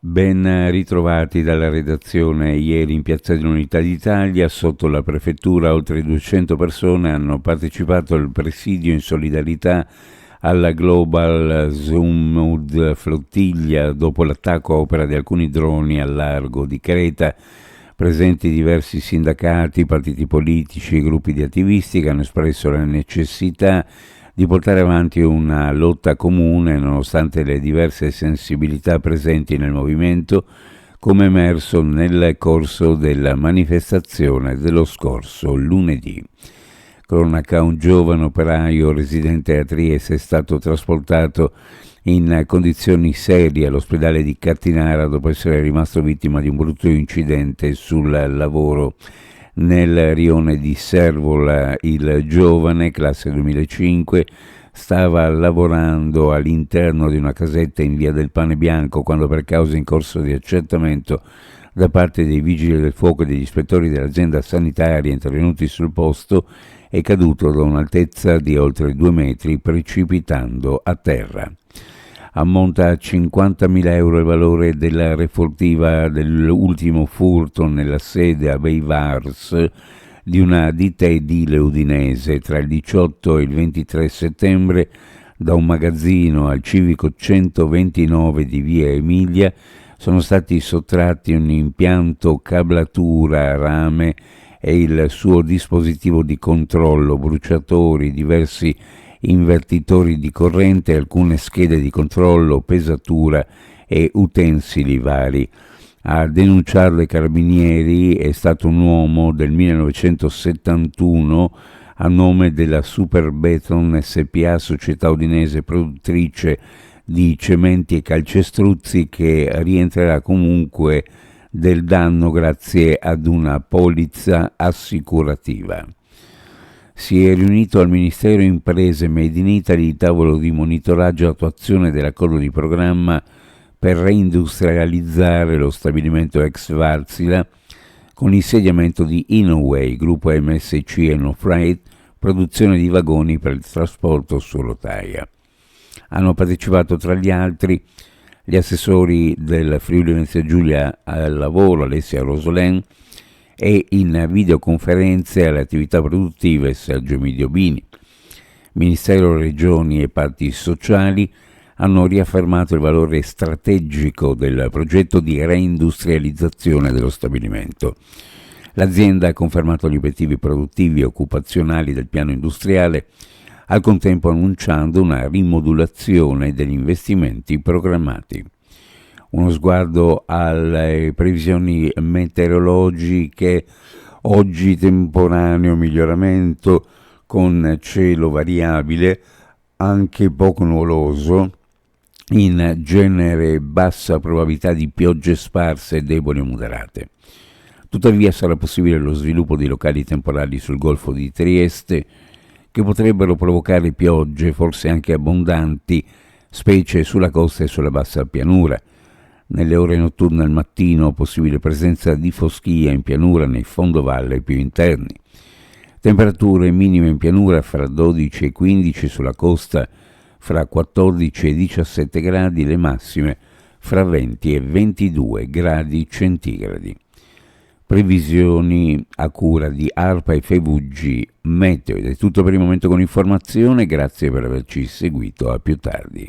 Ben ritrovati dalla redazione. Ieri in Piazza dell'Unità d'Italia, sotto la prefettura, oltre 200 persone hanno partecipato al presidio in solidarietà alla Global Zoom Flottiglia dopo l'attacco a opera di alcuni droni al largo di Creta. Presenti diversi sindacati, partiti politici e gruppi di attivisti che hanno espresso la necessità di portare avanti una lotta comune nonostante le diverse sensibilità presenti nel movimento, come emerso nel corso della manifestazione dello scorso lunedì. Cronaca: un giovane operaio residente a Trieste è stato trasportato in condizioni serie all'ospedale di Cattinara dopo essere rimasto vittima di un brutto incidente sul lavoro. Nel rione di Servola il giovane, classe 2005, stava lavorando all'interno di una casetta in via del Pane Bianco quando, per causa in corso di accertamento da parte dei vigili del fuoco e degli ispettori dell'azienda sanitaria intervenuti sul posto, è caduto da un'altezza di oltre 2 metri, precipitando a terra. Ammonta a 50.000 euro il valore della refurtiva dell'ultimo furto nella sede a Beivars di una ditta edile udinese tra il 18 e il 23 settembre. Da un magazzino al civico 129 di via Emilia sono stati sottratti un impianto cablatura a rame e il suo dispositivo di controllo, bruciatori, diversi invertitori di corrente, alcune schede di controllo, pesatura e utensili vari. A denunciarlo ai carabinieri è stato un uomo del 1971 a nome della Superbeton SPA, società udinese produttrice di cementi e calcestruzzi, che rientrerà comunque del danno grazie ad una polizza assicurativa. Si è riunito al Ministero Imprese Made in Italy il tavolo di monitoraggio e attuazione dell'accordo di programma per reindustrializzare lo stabilimento ex Wärtsilä con insediamento di Inoway, gruppo MSC e No Freight, produzione di vagoni per il trasporto su rotaia. Hanno partecipato tra gli altri gli assessori del Friuli Venezia Giulia al lavoro, Alessia Rosolén, e in videoconferenze alle attività produttive Sergio Emidio Bini. Ministero, regioni e parti sociali hanno riaffermato il valore strategico del progetto di reindustrializzazione dello stabilimento. L'azienda ha confermato gli obiettivi produttivi e occupazionali del piano industriale, al contempo annunciando una rimodulazione degli investimenti programmati. Uno sguardo alle previsioni meteorologiche: oggi temporaneo miglioramento con cielo variabile, anche poco nuvoloso, in genere bassa probabilità di piogge sparse deboli o moderate. Tuttavia sarà possibile lo sviluppo di locali temporali sul Golfo di Trieste che potrebbero provocare piogge, forse anche abbondanti, specie sulla costa e sulla bassa pianura. Nelle ore notturne al mattino possibile presenza di foschia in pianura nei fondovalle più interni. Temperature minime in pianura fra 12 e 15, sulla costa fra 14 e 17 gradi, le massime fra 20 e 22 gradi centigradi. Previsioni a cura di ARPA e FVG Meteo. Ed è tutto per il momento con l'informazione, grazie per averci seguito, a più tardi.